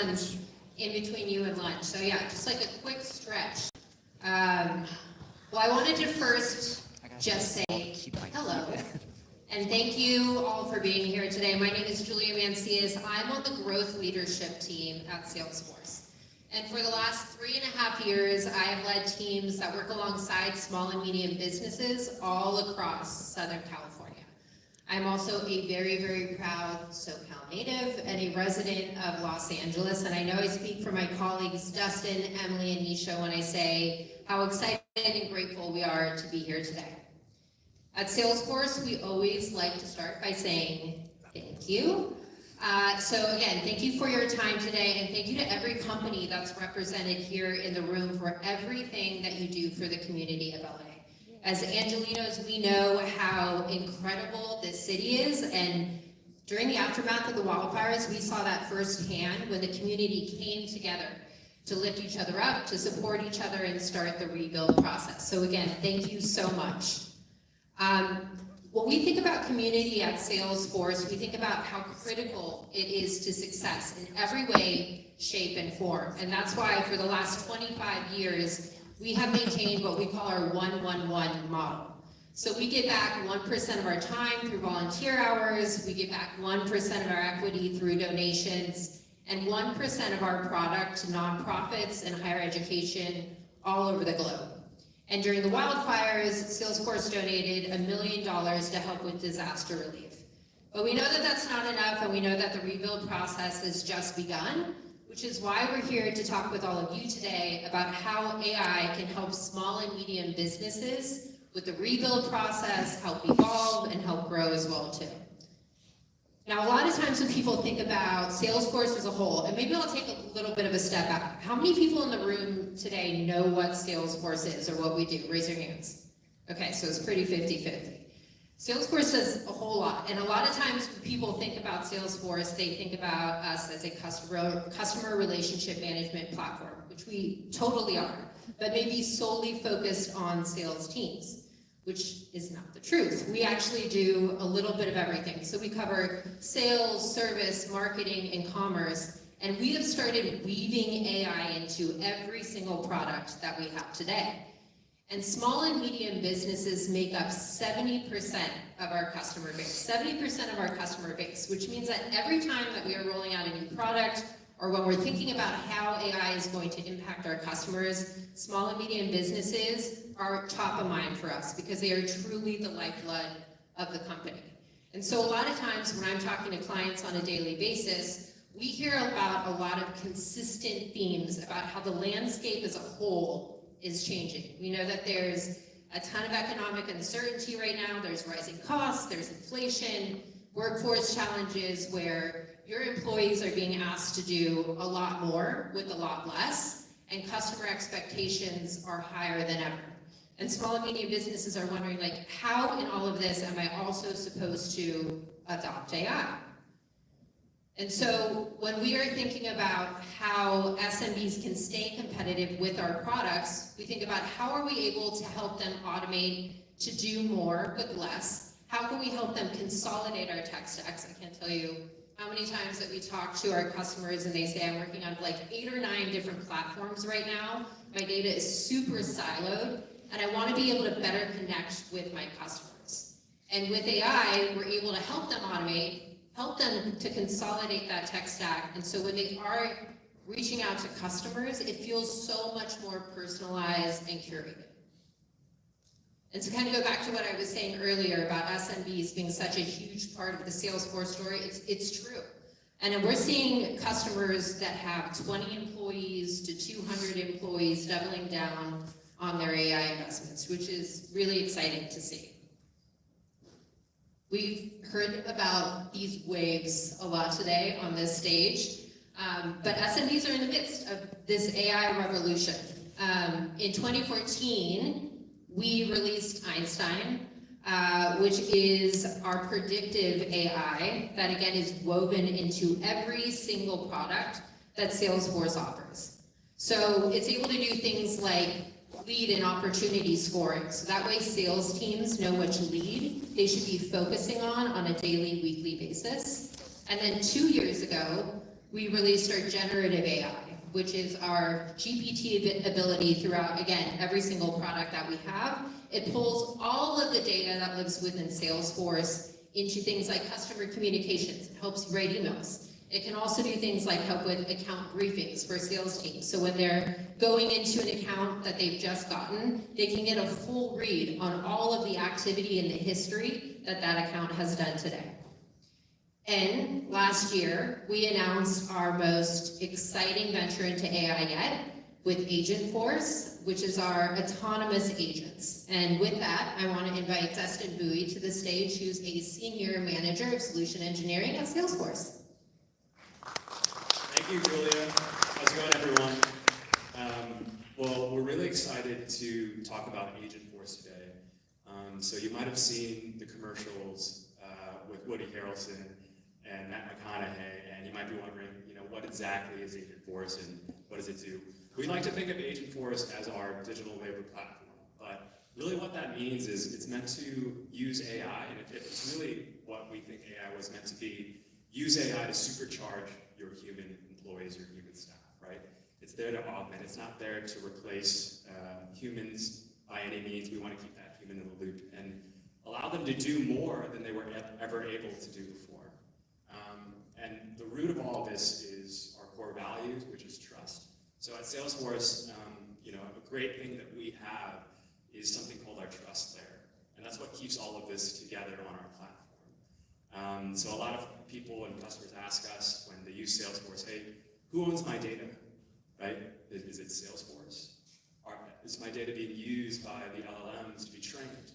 ones in between you and lunch. So yeah, just like a quick stretch. Well, I wanted to first just say hello. And thank you all for being here today. My name is Julia Mancias. I'm on the growth leadership team at Salesforce. And for the last 3.5 years, I have led teams that work alongside small and medium businesses all across Southern California. I'm also a very, very proud SoCal native and a resident of Los Angeles. And I know I speak for my colleagues, Dustin, Emily, and Nisha, when I say how excited and grateful we are to be here today. At Salesforce, we always like to start by saying thank you. So again, thank you for your time today, and thank you to every company that's represented here in the room for everything that you do for the community of LA. As Angelinos, we know how incredible this city is, and during the aftermath of the wildfires, we saw that firsthand when the community came together to lift each other up, to support each other, and start the rebuild process. So again, thank you so much. When we think about community at Salesforce, we think about how critical it is to success in every way, shape, and form. And that's why for the last 25 years, we have maintained what we call our 1-1-1 model. So we give back 1% of our time through volunteer hours, we give back 1% of our equity through donations, and 1% of our product to nonprofits and higher education all over the globe. And during the wildfires, Salesforce donated $1 million to help with disaster relief. But we know that that's not enough, and we know that the rebuild process has just begun, which is why we're here to talk with all of you today about how AI can help small and medium businesses with the rebuild process, help evolve, and help grow as well too. Now, a lot of times when people think about Salesforce as a whole, and maybe I'll take a little bit of a step back. How many people in the room today know what Salesforce is or what we do? Raise your hands. Okay, so it's pretty 50-50. Salesforce does a whole lot, and a lot of times when people think about Salesforce, they think about us as a customer relationship management platform, which we totally are, but maybe solely focused on sales teams, which is not the truth. We actually do a little bit of everything. So we cover sales, service, marketing, and commerce, and we have started weaving AI into every single product that we have today. And small and medium businesses make up 70% of our customer base, 70% of our customer base, which means that every time that we are rolling out a new product, or when we're thinking about how AI is going to impact our customers, small and medium businesses are top of mind for us because they are truly the lifeblood of the company. And so a lot of times when I'm talking to clients on a daily basis, we hear about a lot of consistent themes about how the landscape as a whole is changing. We know that there's a ton of economic uncertainty right now. There's rising costs, there's inflation, workforce challenges where your employees are being asked to do a lot more with a lot less, and customer expectations are higher than ever. And small and medium businesses are wondering, like, how in all of this am I also supposed to adopt AI? And so when we are thinking about how SMBs can stay competitive with our products, we think about how are we able to help them automate to do more with less? How can we help them consolidate our tech stacks? I can't tell you how many times that we talk to our customers and they say, I'm working on like 8 or 9 different platforms right now. My data is super siloed, and I want to be able to better connect with my customers. And with AI, we're able to help them automate, help them to consolidate that tech stack. And so when they are reaching out to customers, it feels so much more personalized and curated. And to kind of go back to what I was saying earlier about SMBs being such a huge part of the Salesforce story, it's true. And we're seeing customers that have 20 employees to 200 employees doubling down on their AI investments, which is really exciting to see. We've heard about these waves a lot today on this stage, but SMBs are in the midst of this AI revolution. In 2014, we released Einstein, which is our predictive AI that again is woven into every single product that Salesforce offers. So it's able to do things like lead and opportunity scoring. So that way sales teams know which lead they should be focusing on a daily, weekly basis. And then 2 years ago, we released our generative AI, which is our GPT ability throughout, again, every single product that we have. It pulls all of the data that lives within Salesforce into things like customer communications. It helps you write emails. It can also do things like help with account briefings for sales teams. So when they're going into an account that they've just gotten, they can get a full read on all of the activity and the history that that account has done today. And last year, we announced our most exciting venture into AI yet with Agentforce, which is our autonomous agents. And with that, I want to invite Dustin Bowie to the stage, who's a senior manager of solution engineering at Salesforce. Thank you, Julia. How's it going, everyone? Well, we're really excited to talk about Agentforce today. So you might have seen the commercials with Woody Harrelson and Matt McConaughey, and you might be wondering, what exactly is Agentforce and what does it do? We like to think of Agentforce as our digital labor platform, but really what that means is it's meant to use AI, and it's really what we think AI was meant to be. Use AI to supercharge your human employees, your human staff, right? It's there to augment. It's not there to replace humans by any means. We want to keep that human in the loop and allow them to do more than they were ever able to do before. And the root of all of this is our core values, which is trust. So at Salesforce, a great thing that we have is something called our trust layer. And that's what keeps all of this together on our platform. So a lot of people and customers ask us when they use Salesforce, hey, who owns my data, right? Is it Salesforce? Is my data being used by the LLMs to be trained?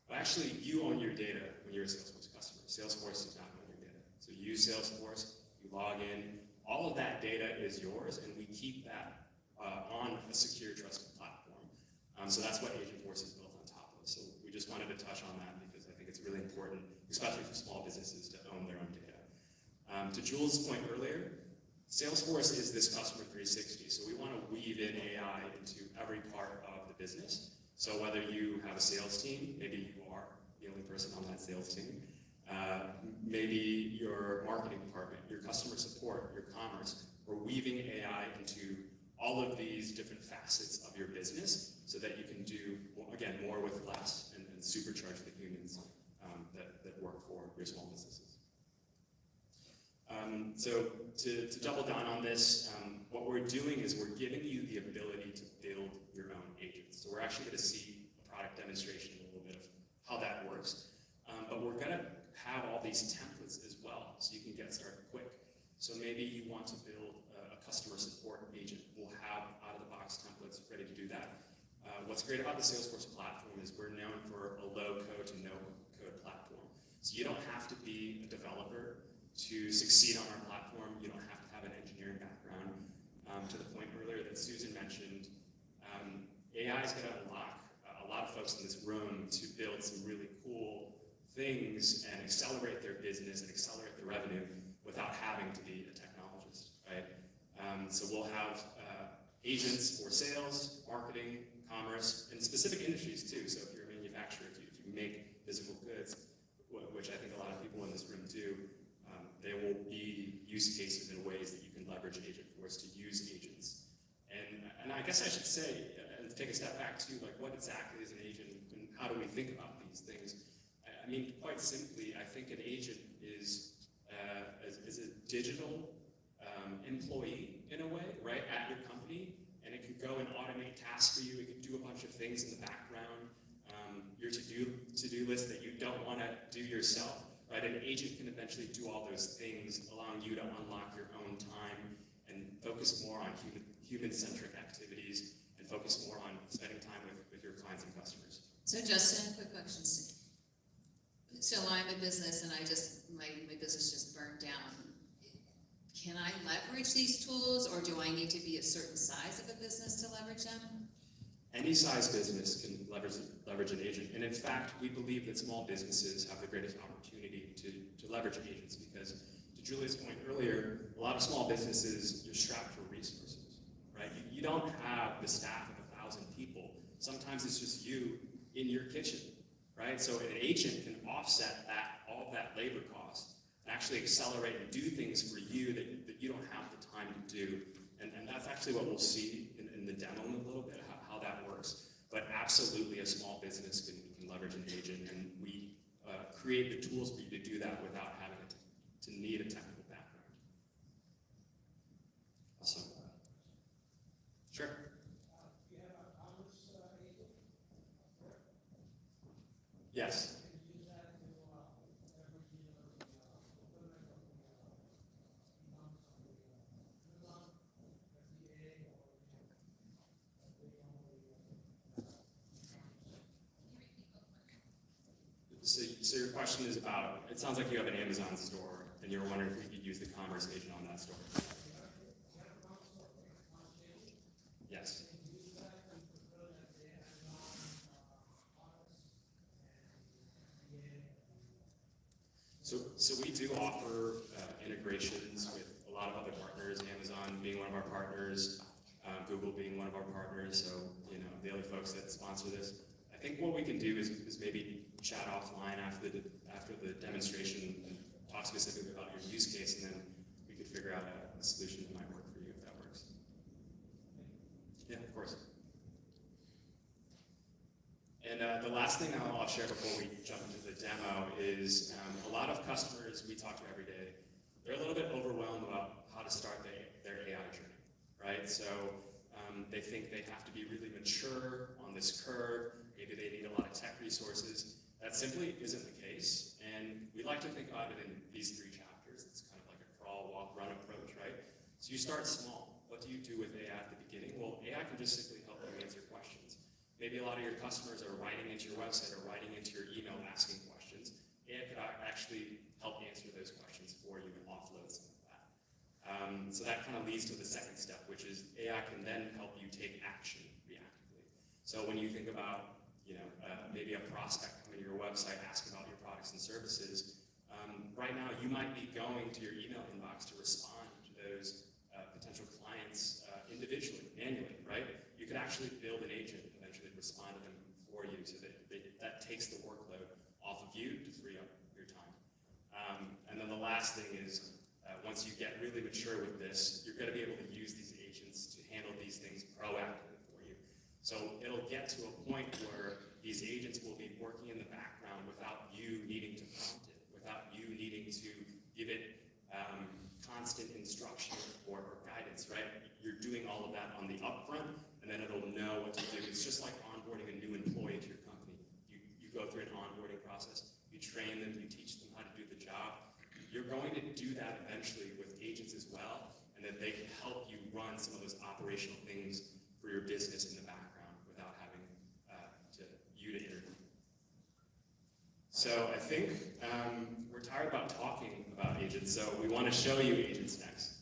Well, actually, you own your data when you're a Salesforce customer. Salesforce does not own your data. So you use Salesforce, you log in, all of that data is yours, and we keep that on a secure, trusted platform. So that's what Agentforce is built on top of. So we just wanted to touch on that because I think it's really important, especially for small businesses, to own their own data. To Jules' point earlier, Salesforce is this customer 360, so we want to weave in AI into every part of the business. So whether you have a sales team, maybe you are the only person on that sales team, maybe your marketing department, your customer support, your commerce, we're weaving AI into all of these different facets of your business so that you can do, again, more with less and supercharge the humans that work for your small businesses. So to double down on this, what we're doing is we're giving you the ability to build your own agents. So we're actually going to see a product demonstration, a little bit of how that works. But we're going to have all these templates as well, so you can get started quick. So maybe you want to build a customer support agent. We'll have out-of-the-box templates ready to do that. What's great about the Salesforce platform is we're known for a low-code to no-code platform. So you don't have to be a developer to succeed on our platform. You don't have to have an engineering background. To the point earlier that Susan mentioned, AI is going to unlock a lot of folks in this room to build some really cool things and accelerate their business and accelerate the revenue without having to be a technologist, right? So we'll have agents for sales, marketing, commerce, and specific industries too. So if you're a manufacturer, if you make physical goods, which I think a lot of people in this room do, there will be use cases and ways that you can leverage Agentforce to use agents. And I guess I should say, and take a step back too, like what exactly is an agent and how do we think about these things? I mean, quite simply, I think an agent is a digital employee in a way, right, at your company, and it could go and automate tasks for you. It could do a bunch of things in the background, your to-do list that you don't want to do yourself. Right, an agent can eventually do all those things, allowing you to unlock your own time and focus more on human-centric activities and focus more on spending time with your clients and customers. So Justin, quick question. So I'm a business and my business just burned down. Can I leverage these tools, or do I need to be a certain size of a business to leverage them? Any size business can leverage an agent. And in fact, we believe that small businesses have the greatest opportunity to leverage agents because, to Julia's point earlier, a lot of small businesses, you're strapped for resources, right? You don't have the staff of 1,000 people. Sometimes it's just you in your kitchen, right? So an agent can offset all of that labor cost and actually accelerate and do things for you that you don't have the time to do. And that's actually what we'll see in the demo in a little bit, how that works. But absolutely a small business can leverage an agent, and we create the tools for you to do that without having to need a technical background. Awesome. Sure. Yes. So your question is about, it sounds like you have an Amazon store, and you're wondering if we could use the Commerce Agent on that store. Yes. So we do offer integrations with a lot of other partners, Amazon being one of our partners, Google being one of our partners, so the other folks that sponsor this. I think what we can do is maybe chat offline after the demonstration and talk specifically about your use case, and then we could figure out a solution that might work for you if that works. Yeah, of course. And the last thing I'll share before we jump into the demo is a lot of customers we talk to every day, they're a little bit overwhelmed about how to start their AI journey, right? So they think they have to be really mature on this curve. Maybe they need a lot of tech resources. That simply isn't the case. And we like to think about it in these 3 chapters. It's kind of like a crawl, walk, run approach, right? So you start small. What do you do with AI at the beginning? Well, AI can just simply help you answer questions. Maybe a lot of your customers are writing into your website or writing into your email asking questions. AI could actually help answer those questions for you and offload some of that. So that kind of leads to the second step, which is AI can then help you take action reactively. So when you think about maybe a prospect coming to your website asking about your products and services, right now you might be going to your email inbox to respond to those potential clients individually, manually, right? You could actually build an agent and eventually respond to them for you, so that takes the workload off of you to free up your time. And then the last thing is, once you get really mature with this, you're going to be able to use these agents to handle these things proactively for you. So it'll get to a point where these agents will be working in the background without you needing to prompt it, without you needing to give it constant instruction or guidance, right? You're doing all of that on the upfront, and then it'll know what to do. It's just like onboarding a new employee to your company. You go through an onboarding process, you train them, you teach them how to do the job. You're going to do that eventually with agents as well, and then they can help you run some of those operational things for your business in the background without having you to intervene. So I think we're tired about talking about agents, so we want to show you agents next.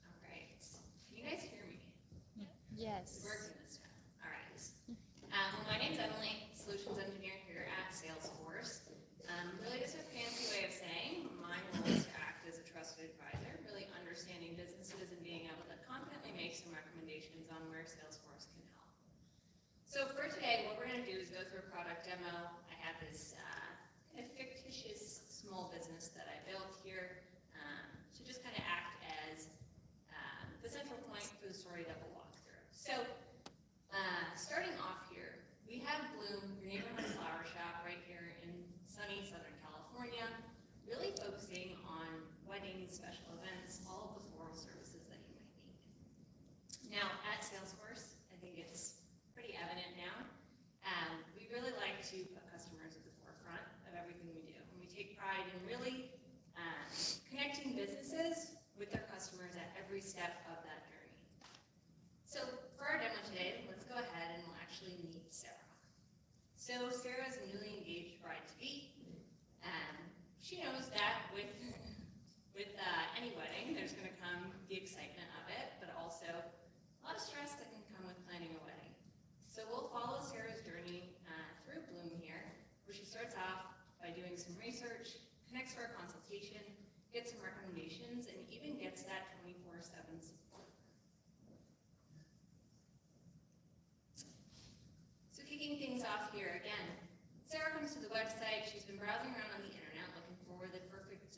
All right. Can you guys hear me? Yes. We're good this time. All right. Well, my name's Emily, Solutions Engineer here at Salesforce. Really just a fancy way of saying my role is to act as a trusted advisor, really understanding businesses and being able to confidently make some recommendations on where Salesforce can help. So for today, what we're going to do is go through a product demo. I have this kind of fictitious small business that I built here to just kind of act as the central point for the story that we'll walk through. So starting off here, we have Bloom, your neighborhood flower shop right here in sunny Southern California, really focusing on weddings, special events, all of the floral services that you might need. Now at Salesforce, I think it's pretty evident now, we really like to put customers at the forefront of everything we do. And we take pride in really connecting businesses with their customers at every step of that journey. So for our demo today, let's go ahead and we'll actually meet Sarah. So Sarah is a newly engaged bride-to-be. She knows that with any wedding, there's going to come the excitement of it, but also a lot of stress that can come with planning a wedding. So we'll follow Sarah's journey through Bloom here, where she starts off by doing some research, connects for a consultation, gets some recommendations, and even gets that 24/7 support. So kicking things off here again, Sarah comes to the website. She's been browsing around on the internet looking for the perfect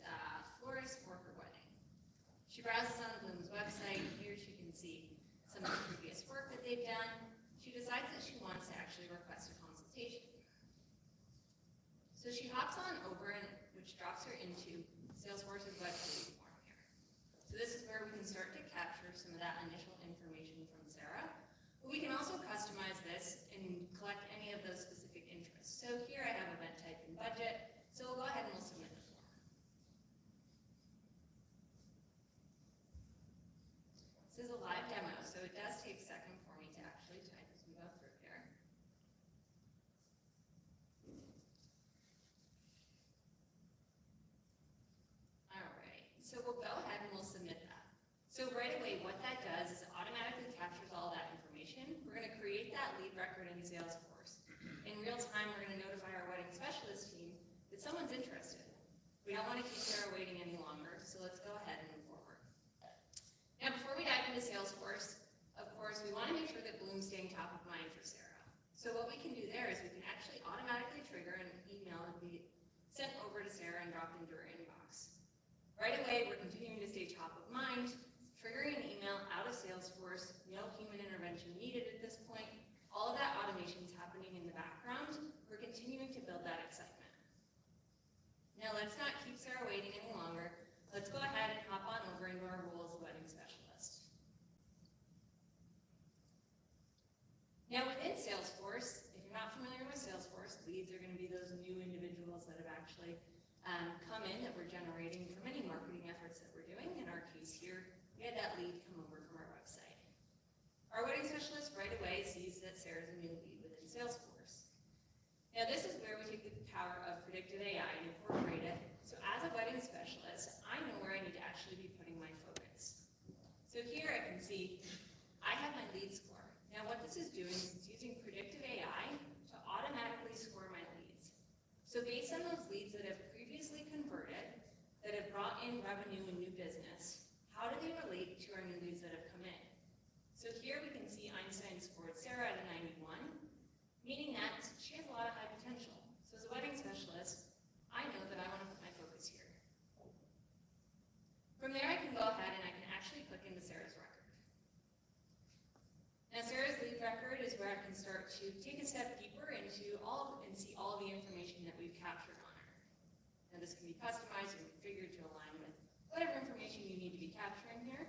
some of the previous work that they've done, she decides that she wants to actually request a consultation. So she hops on over, which drops her into Salesforce's web page form here. So this is where we can start to capture some of that initial information from Sarah. But we can also customize this and collect any of those specific interests. So here I have event type and budget, so we'll go ahead and we'll submit the form. This is a live demo, so it does take a second for me to actually type as we go through here. All right, so we'll go ahead and we'll submit that. So right away, what that does is it automatically captures all that information. We're going to create that lead record in Salesforce. In real time, we're going to notify our wedding specialist team that someone's interested. We don't want to keep Sarah waiting any longer, so let's go ahead and move forward. Now, before we dive into Salesforce, of course, we want to make sure that Bloom's staying top of mind for Sarah. So what we can do there is we can actually automatically trigger an email and be sent over to Sarah and dropped into her inbox. Right away, we're continuing to stay top of mind, triggering an email out of Salesforce, no human intervention needed at this point. All of that automation is happening in the background. We're continuing to build that excitement. Now let's not keep Sarah waiting any longer. Let's go ahead and hop on over into our role as a wedding specialist. Now within Salesforce, if you're not familiar with Salesforce, leads are going to be those new individuals that have actually come in that we're generating from any marketing efforts that we're doing. In our case here, we had that lead come over from our website. Our wedding specialist right away sees that Sarah's a new lead within Salesforce. Now this is where we take the power of predictive AI and incorporate it. So as a wedding specialist, I know where I need to actually be putting my focus. So here I can see I have my lead score. Now what this is doing is it's using predictive AI to automatically score my leads. So based on those leads that have previously converted, that have brought in revenue and new business, how do they relate to our new leads that have come in? So here we can see Einstein scored Sarah at a 91, meaning that she has a lot of high potential. So as a wedding specialist, I know that I want to put my focus here. From there, I can go ahead and I can actually click into Sarah's record. Now, Sarah's lead record is where I can start to take a step deeper into and see all the information that we've captured on her. Now, this can be customized and configured to align with whatever information you need to be capturing here.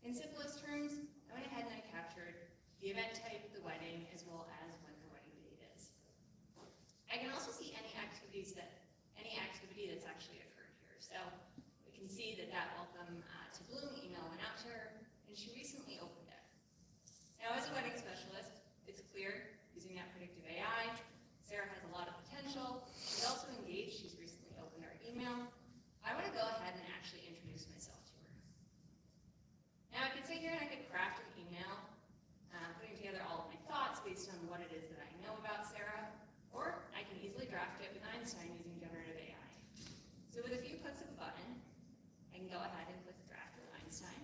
In simplest terms, I went ahead and I captured the event type, the wedding, as well as when her wedding date is. I can also see any activity that's actually occurred here. So we can see that welcome to Bloom email went out to her, and she recently opened it. Now, as a wedding specialist, it's clear using that predictive AI, Sarah has a lot of potential. She's also engaged. She's recently opened her email. I want to go ahead and actually introduce myself to her. Now, I could sit here and I could craft an email, putting together all of my thoughts based on what it is that I know about Sarah, or I can easily draft it with Einstein using generative AI. So with a few clicks of a button, I can go ahead and click draft with Einstein.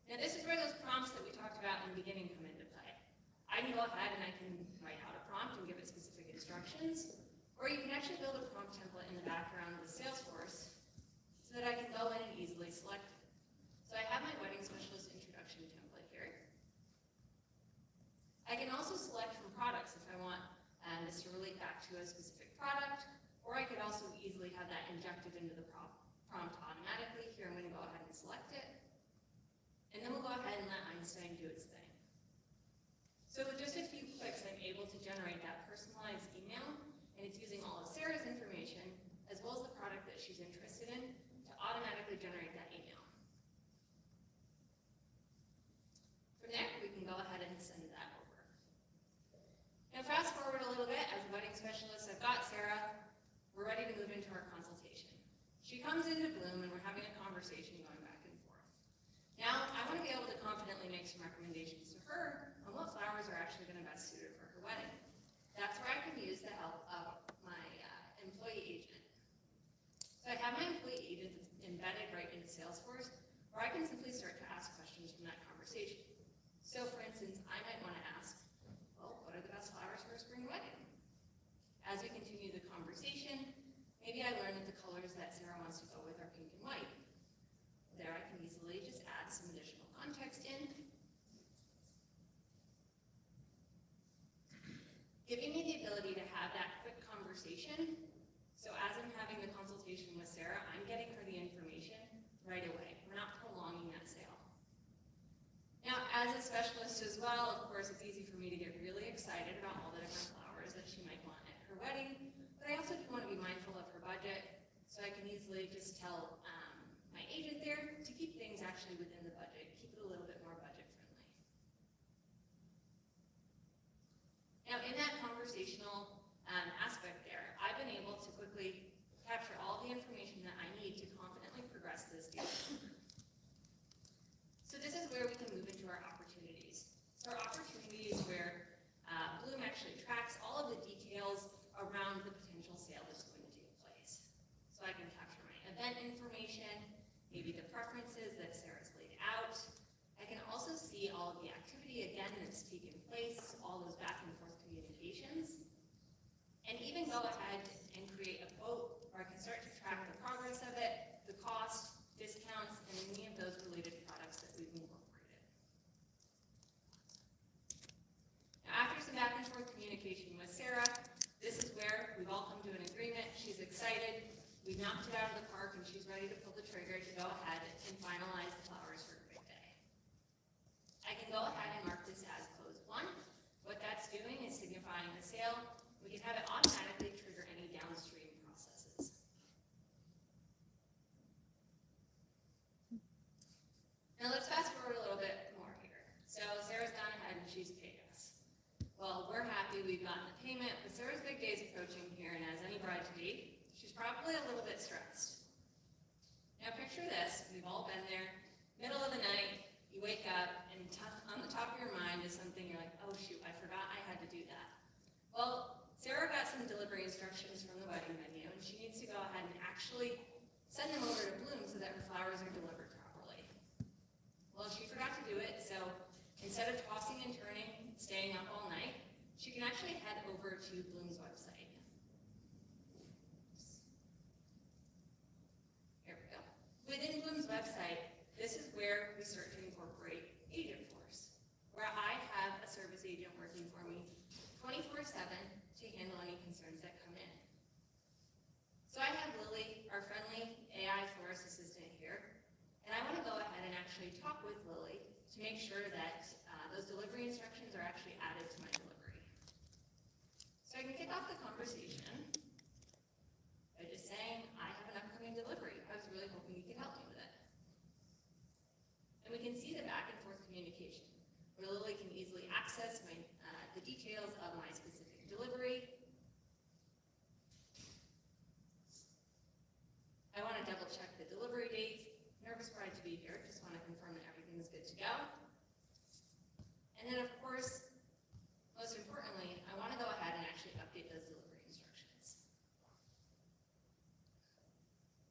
Now this is where those prompts that we talked about in the beginning come into play. I can go ahead and I can write out a prompt and give it specific instructions, or you can actually build a prompt template in the background with Salesforce so that I can go in and easily select it. So I have my wedding specialist introduction template here. I can also select from products if I want this to relate back to a specific product, or I could also easily have that injected into the prompt automatically. Here I'm going to go ahead and select it, and then we'll go ahead and let Einstein do its thing. So with just a few clicks, I'm able to generate that personalized email, and it's using all of Sarah's information, as well as the product that she's interested in, to automatically generate that email. From there, we can go ahead and send that over. Now fast forward a little bit, as a wedding specialist, I've got Sarah, we're ready to move into our consultation. She comes into Bloom and we're having a conversation going back and forth. Now, I want to be able to confidently make some recommendations to her on what flowers are actually going to best suit her for her wedding. That's where I can use the help of my employee agent. So I have my employee agent embedded right into Salesforce, where I can simply start to ask questions from that conversation. So for instance, I might want to ask, well, what are the best flowers for a spring wedding? As we continue the conversation, maybe I learn that the colors that Sarah wants to go with are pink and white. There I can easily just add some additional context in. well, of course, it's easy for me to get really excited about all the different flowers that she might want at her wedding, but I also do want to be mindful of her budget, so I can easily just tell my agent there to keep things actually within the budget, keep it a little bit more budget friendly. Now, in that conversational aspect there, I've been able to quickly capture all the information that I need to confidently progress this deal. So this is where we can move into our opportunities. So our opportunities where Bloom actually tracks all of the details around the potential sale that's going to take place. So I can capture my event information, maybe the preferences that Sarah's laid out. I can also see all of the activity, again, that's taken place, all those back and forth communications, and even go ahead and create a quote, or I can start to track the progress of it, the cost, discounts, and any of those related products that we've incorporated. Now, after some back and forth communication with Sarah, this is where we've all come to an agreement. She's excited. We've knocked it out of the park, and she's ready to pull the trigger to go ahead and finalize the flowers for her big day. I can go ahead and mark this as closed won. What that's doing is signifying the sale. We can have it automatically trigger any downstream processes. Now let's fast forward a little bit more here. So Sarah's gone ahead and she's paid us. Well, we're happy we've gotten the payment, but Sarah's big day is approaching here, and as any bride to be, she's probably a little bit stressed. Now picture this, we've all been there, middle of the night, you wake up, and on the top of your mind is something you're like, oh shoot, I forgot I had to do that. Well, Sarah got some delivery instructions from the wedding venue, and she needs to go ahead and actually send them over to Bloom so that her flowers are delivered properly. Well, she forgot to do it, so instead of tossing and turning, staying up all night, she can actually head over to Bloom's website. Here we go. Within Bloom's website, this is where we start to incorporate Agent Force, where I have a service agent working for me 24/7 to handle any concerns that come in. So I have Lily, our friendly AI florist assistant here, and I want to go ahead and actually talk with Lily to make sure that those delivery instructions are actually added to my delivery. So I can kick off the conversation by just saying, I have an upcoming delivery. I was really hoping you could help me with it. And we can see the back and forth communication, where Lily can easily access the details of my specific delivery. I want to double check the delivery date. Nervous bride to be here, just want to confirm that everything is good to go. And then, of course, most importantly, I want to go ahead and actually update those delivery instructions.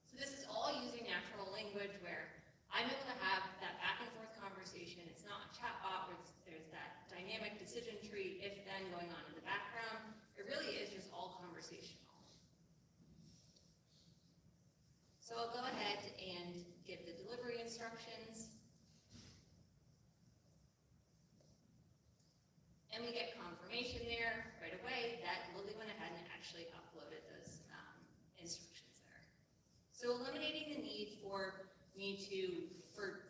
So this is all using natural language where I'm able to have that back and forth conversation. It's not a chatbot where there's that dynamic decision tree, if then going on in the background. It really is just all conversational. So I'll go ahead and give the delivery instructions. And we get confirmation there right away that Lily went ahead and actually uploaded those instructions there. So eliminating the need for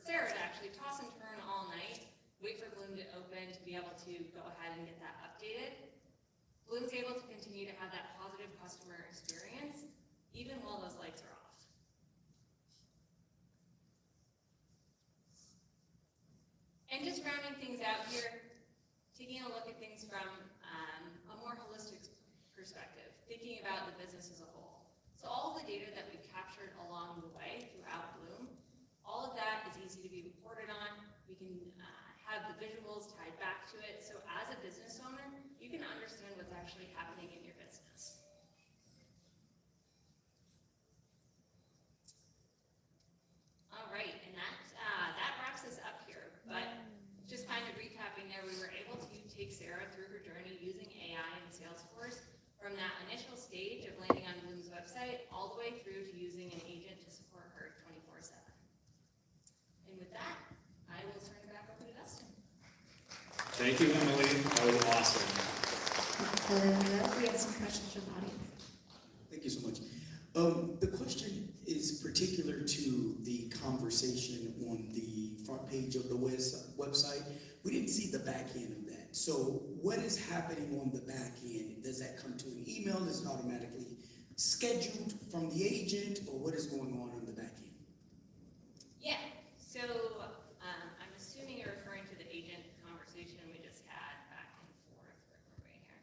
Sarah to actually toss and turn all night, wait for Bloom to open to be able to go ahead and get that updated. Bloom's able to continue to have that positive customer experience even while those lights are off. And just rounding things out here, taking a look at things from a more holistic perspective, thinking about the business as a whole. So all of the data that we've captured along the way throughout Bloom, all of that is easy to be reported on. We can have the visuals tied back to it. So as a business owner, you can understand what's actually happening in your business. All right, and that wraps us up here. But just kind of recapping there, we were able to take Sarah through her journey using AI and Salesforce from that initial stage of landing on Bloom's website all the way through to using an agent to support her 24/7. And with that, I will turn it back over to Dustin. Thank you, Emily. That was awesome. We have some questions from the audience. Thank you so much. The question is particular to the conversation on the front page of the website we didn't see the back end of that. So what is happening on the back end? Does that come to an email? Is it automatically scheduled from the agent, or what is going on the back end? Yeah, so, I'm assuming you're referring to the agent conversation we just had back and forth, where were we here?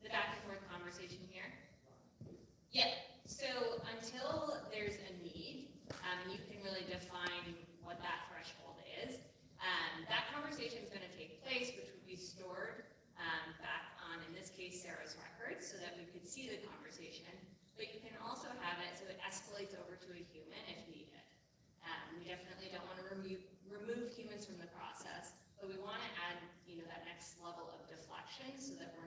The back and forth conversation here? Yeah, so until there's a need, you can really define what that threshold is. That conversation is gonna take place, which would be stored, back on, in this case, Sarah's records, so that we could see the conversation. But you can also have it so it escalates over to a human if needed. We definitely don't want to remove humans from the process, but we want to add, that next level of deflection so that we're